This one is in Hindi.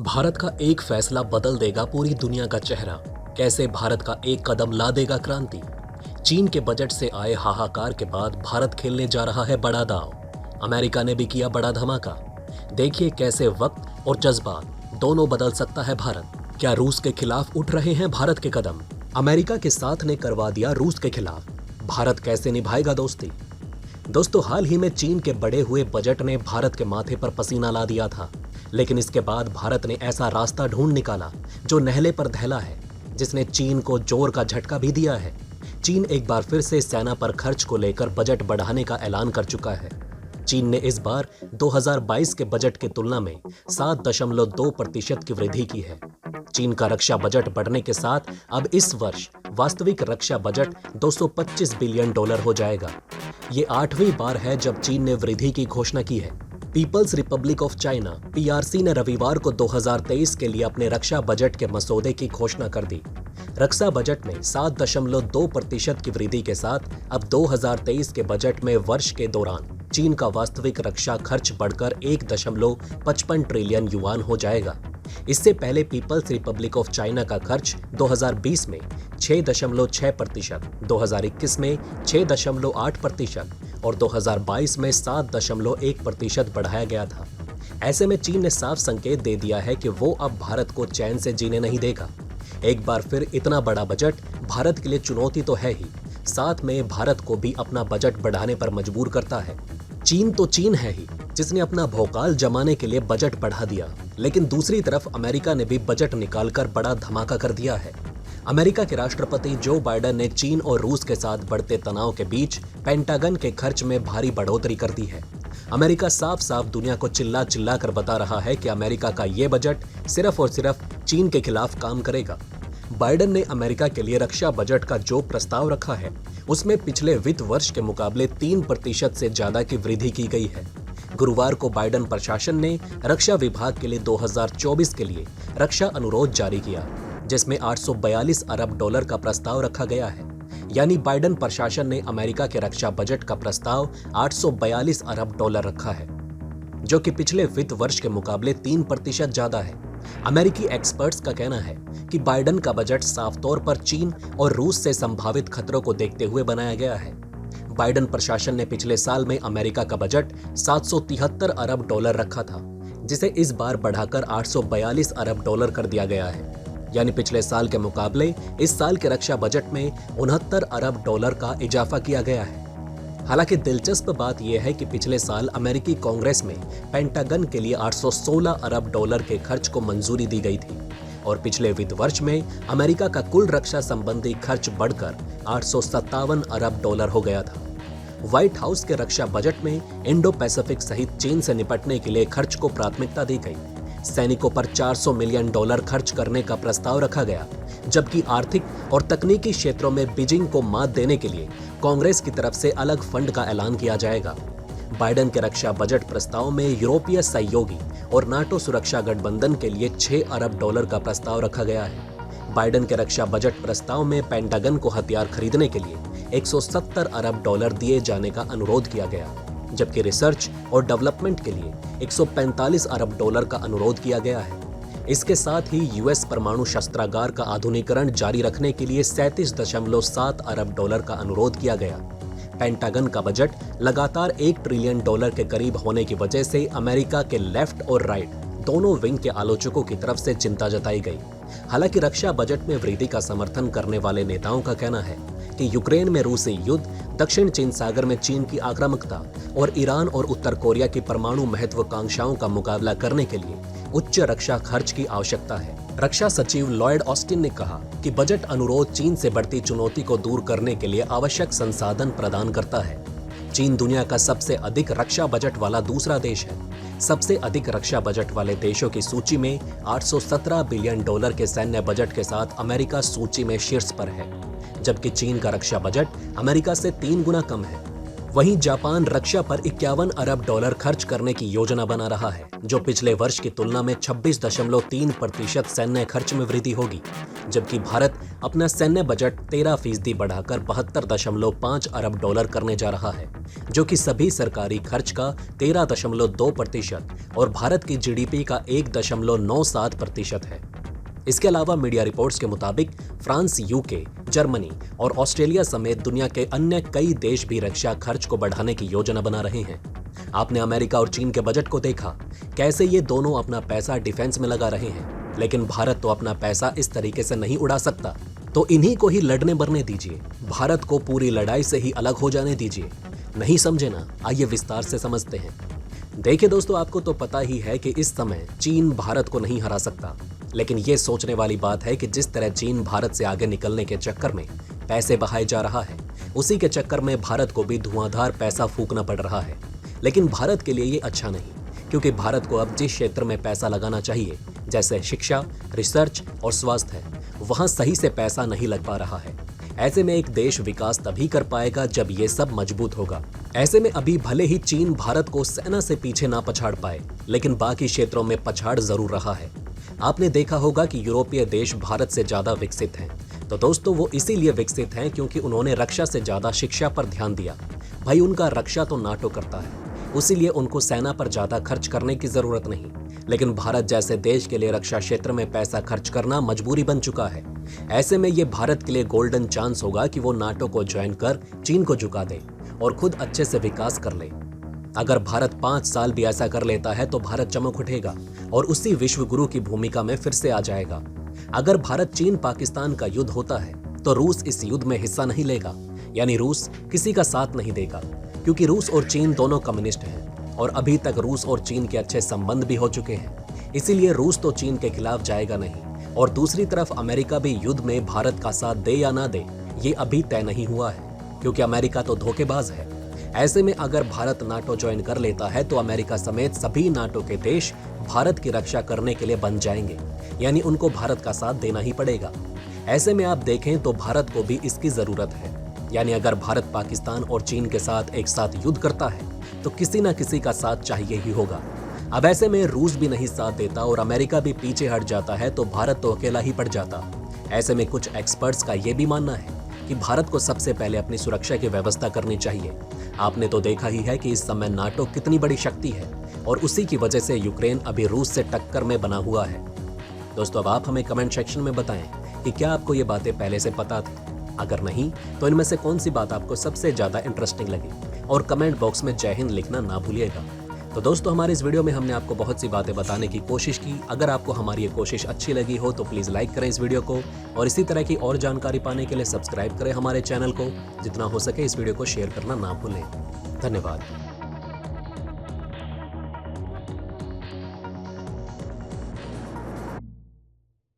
भारत का एक फैसला बदल देगा पूरी दुनिया का चेहरा। कैसे भारत का एक कदम ला देगा क्रांति। चीन के बजट से आए हाहाकार के बाद भारत खेलने जा रहा है बड़ा दांव। अमेरिका ने भी किया बड़ा धमाका। देखिए कैसे वक्त और जज्बात दोनों बदल सकता है भारत। क्या रूस के खिलाफ उठ रहे हैं भारत के कदम। अमेरिका के साथ ने करवा दिया रूस के खिलाफ। भारत कैसे निभाएगा दोस्ती। दोस्तों, हाल ही में चीन के बढ़े हुए बजट ने भारत के माथे पर पसीना ला दिया था, लेकिन इसके बाद भारत ने ऐसा रास्ता ढूंढ निकाला जो नहले पर दहला है, जिसने चीन को जोर का झटका भी दिया है। चीन एक बार फिर से सेना पर खर्च को लेकर बजट बढ़ाने का ऐलान कर चुका है। चीन ने इस बार 2022 के बजट की तुलना में 7.2% की वृद्धि की है। चीन का रक्षा बजट बढ़ने के साथ अब इस वर्ष वास्तविक रक्षा बजट $225 बिलियन हो जाएगा। ये 8वीं बार है जब चीन ने वृद्धि की घोषणा की है। People's Republic of China (PRC) ने रविवार को 2023 के लिए अपने रक्षा बजट के मसौदे की घोषणा कर दी। रक्षा बजट में 7.2% की वृद्धि के साथ अब 2023 के बजट में वर्ष के दौरान चीन का वास्तविक रक्षा खर्च बढ़कर 1.55 ट्रिलियन युआन हो जाएगा। इससे पहले पीपल्स रिपब्लिक ऑफ चाइना का खर्च 2020 में 6.6%, 2021 में 6.8% और 2022 में 7.1% बढ़ाया गया था। ऐसे में चीन ने साफ संकेत दे दिया है कि वो अब भारत को चैन से जीने नहीं देगा। एक बार फिर इतना बड़ा बजट भारत के लिए चुनौती तो है ही, साथ में भारत को भी अपना बजट बढ़ाने पर मजबूर करता है। चीन तो चीन है ही, जिसने अपना भौकाल जमाने के लिए बजट बढ़ा दिया, लेकिन दूसरी तरफ अमेरिका ने भी बजट निकालकर बड़ा धमाका कर दिया है। अमेरिका के राष्ट्रपति जो बाइडेन ने चीन और रूस के साथ बढ़ते तनाव के बीच पेंटागन के खर्च में भारी बढ़ोतरी कर दी है। अमेरिका साफ साफ दुनिया को चिल्ला चिल्ला कर बता रहा है कि अमेरिका का ये बजट सिर्फ और सिर्फ चीन के खिलाफ काम करेगा। बाइडेन ने अमेरिका के लिए रक्षा बजट का जो प्रस्ताव रखा है, उसमें पिछले वित्त वर्ष के मुकाबले 3% से ज्यादा की वृद्धि की गई है। गुरुवार को बाइडेन प्रशासन ने रक्षा विभाग के लिए 2024 के लिए रक्षा अनुरोध जारी किया, जिसमें $842 अरब का प्रस्ताव रखा गया है। यानी बाइडेन प्रशासन ने अमेरिका के रक्षा बजट का प्रस्ताव $842 अरब रखा है, जो कि पिछले वित्त वर्ष के मुकाबले 3% ज्यादा है। अमेरिकी एक्सपर्ट्स का कहना है कि बाइडेन का बजट साफ तौर पर चीन और रूस से संभावित खतरों को देखते हुए बनाया गया है। बाइडेन प्रशासन ने पिछले साल में अमेरिका का बजट $773 अरब रखा था, जिसे इस बार बढ़ाकर $842 अरब कर दिया गया है। यानी पिछले साल के मुकाबले इस साल के रक्षा बजट में $69 अरब का इजाफा किया गया है। हालांकि दिलचस्प बात यह है कि पिछले साल अमेरिकी कांग्रेस में पेंटागन के लिए $816 अरब के खर्च को मंजूरी दी गई थी और पिछले वित्त वर्ष में अमेरिका का कुल रक्षा संबंधी खर्च बढ़कर $857 अरब हो गया था। व्हाइट हाउस के रक्षा बजट में इंडो पैसिफिक सहित चीन से निपटने के लिए खर्च को प्राथमिकता दी गई। सैनिकों पर $400 मिलियन खर्च करने का प्रस्ताव रखा गया, जबकि आर्थिक और तकनीकी क्षेत्रों में बीजिंग को मात देने के लिए कांग्रेस की तरफ से अलग फंड का ऐलान किया जाएगा। बाइडेन के रक्षा बजट प्रस्ताव में यूरोपीय सहयोगी और नाटो सुरक्षा गठबंधन के लिए $6 अरब का प्रस्ताव रखा गया है। बाइडेन के रक्षा बजट प्रस्ताव में पेंटागन को हथियार खरीदने के लिए $170 अरब दिए जाने का अनुरोध किया गया, जबकि रिसर्च और डेवलपमेंट के लिए $145 अरब का अनुरोध किया गया है। इसके साथ ही यूएस परमाणु शस्त्रागार का आधुनिकीकरण जारी रखने के लिए $37.7 अरब का अनुरोध किया गया। पेंटागन का बजट लगातार $1 ट्रिलियन के करीब होने की वजह से अमेरिका के लेफ्ट और राइट दोनों विंग के आलोचकों की तरफ से चिंता जताई गई। हालांकि रक्षा बजट में वृद्धि का समर्थन करने वाले नेताओं का कहना है कि यूक्रेन में रूसी युद्ध, दक्षिण चीन सागर में चीन की आक्रामकता और ईरान और उत्तर कोरिया की परमाणु महत्वाकांक्षाओं का मुकाबला करने के लिए उच्च रक्षा खर्च की आवश्यकता है। रक्षा सचिव लॉयड ऑस्टिन ने कहा कि बजट अनुरोध चीन से बढ़ती चुनौती को दूर करने के लिए आवश्यक संसाधन प्रदान करता है। चीन दुनिया का सबसे अधिक रक्षा बजट वाला दूसरा देश है। सबसे अधिक रक्षा बजट वाले देशों की सूची में $817 बिलियन के सैन्य बजट के साथ अमेरिका सूची में शीर्ष पर है, जबकि चीन का रक्षा बजट अमेरिका से 3 गुना कम है। वहीं जापान रक्षा पर 51 अरब डॉलर खर्च करने की योजना बना रहा है, जो पिछले वर्ष की तुलना में 26.3% सैन्य खर्च में वृद्धि होगी, जबकि भारत अपना सैन्य बजट 13% बढ़ाकर 72.5 अरब डॉलर करने जा रहा है, जो कि सभी सरकारी खर्च का 13.2% और भारत की जीडीपी का 1.97% है। इसके अलावा मीडिया रिपोर्ट्स के मुताबिक फ्रांस, यूके, जर्मनी और ऑस्ट्रेलिया समेत दुनिया के अन्य कई देश भी रक्षा खर्च को बढ़ाने की योजना बना रहे हैं। आपने अमेरिका और चीन के बजट को देखा, कैसे ये दोनों अपना पैसा डिफेंस में लगा रहे हैं, लेकिन भारत तो अपना पैसा इस तरीके से नहीं उड़ा सकता। तो इन्हीं को ही लड़ने मरने दीजिए, भारत को पूरी लड़ाई से ही अलग हो जाने दीजिए। नहीं समझे ना? आइए विस्तार से समझते हैं। देखिए दोस्तों, आपको तो पता ही है कि इस समय चीन भारत को नहीं हरा सकता, लेकिन ये सोचने वाली बात है कि जिस तरह चीन भारत से आगे निकलने के चक्कर में पैसे बहाए जा रहा है, उसी के चक्कर में भारत को भी धुआंधार पैसा फूकना पड़ रहा है। लेकिन भारत के लिए ये अच्छा नहीं, क्योंकि भारत को अब जिस क्षेत्र में पैसा लगाना चाहिए, जैसे शिक्षा, रिसर्च और स्वास्थ्य है, वहाँ सही से पैसा नहीं लग पा रहा है। ऐसे में एक देश विकास तभी कर पाएगा जब ये सब मजबूत होगा। ऐसे में अभी भले ही चीन भारत को सेना से पीछे ना पछाड़ पाए, लेकिन बाकी क्षेत्रों में पछाड़ जरूर रहा है। आपने देखा होगा कि यूरोपीय देश भारत से ज्यादा विकसित हैं। तो दोस्तों, वो इसीलिए विकसित हैं क्योंकि उन्होंने रक्षा से ज्यादा शिक्षा पर ध्यान दिया। भाई, उनका रक्षा तो नाटो करता है, इसीलिए उनको सेना पर ज्यादा खर्च करने की जरूरत नहीं। लेकिन भारत जैसे देश के लिए रक्षा क्षेत्र में पैसा खर्च करना मजबूरी बन चुका है। ऐसे में ये भारत के लिए गोल्डन चांस होगा कि वो नाटो को ज्वाइन कर चीन को झुका दे और खुद अच्छे से विकास कर ले। अगर भारत 5 साल भी ऐसा कर लेता है तो भारत चमक उठेगा और उसी विश्व गुरु की भूमिका में फिर से आ जाएगा। अगर भारत चीन पाकिस्तान का युद्ध होता है तो रूस इस युद्ध में हिस्सा नहीं लेगा, यानी रूस किसी का साथ नहीं देगा, क्योंकि रूस और चीन दोनों कम्युनिस्ट हैं और अभी तक रूस और चीन के अच्छे संबंध भी हो चुके हैं। इसीलिए रूस तो चीन के खिलाफ जाएगा नहीं। और दूसरी तरफ अमेरिका भी युद्ध में भारत का साथ दे या ना दे, ये अभी तय नहीं हुआ है, क्योंकि अमेरिका तो धोखेबाज है। ऐसे में अगर भारत नाटो ज्वाइन कर लेता है तो अमेरिका समेत सभी नाटो के देश भारत की रक्षा करने के लिए बन जाएंगे, यानी उनको भारत का साथ देना ही पड़ेगा। ऐसे में आप देखें तो भारत को भी इसकी जरूरत है, यानी अगर भारत पाकिस्तान और चीन के साथ एक साथ युद्ध करता है तो किसी ना किसी का साथ चाहिए ही होगा। अब ऐसे में रूस भी नहीं साथ देता और अमेरिका भी पीछे हट जाता है तो भारत तो अकेला ही पड़ जाता। ऐसे में कुछ एक्सपर्ट्स का ये भी मानना है कि भारत को सबसे पहले अपनी सुरक्षा की व्यवस्था करनी चाहिए। आपने तो देखा ही है कि इस समय नाटो कितनी बड़ी शक्ति है और उसी की वजह से यूक्रेन अभी रूस से टक्कर में बना हुआ है। दोस्तों, अब आप हमें कमेंट सेक्शन में बताएं कि क्या आपको ये बातें पहले से पता थी? अगर नहीं तो इनमें से कौन सी बात आपको सबसे ज्यादा इंटरेस्टिंग लगी, और कमेंट बॉक्स में जय हिंद लिखना ना भूलिएगा। तो दोस्तों, हमारे इस वीडियो में हमने आपको बहुत सी बातें बताने की कोशिश की। अगर आपको हमारी ये कोशिश अच्छी लगी हो तो प्लीज़ लाइक करें इस वीडियो को, और इसी तरह की और जानकारी पाने के लिए सब्सक्राइब करें हमारे चैनल को। जितना हो सके इस वीडियो को शेयर करना ना भूलें। धन्यवाद।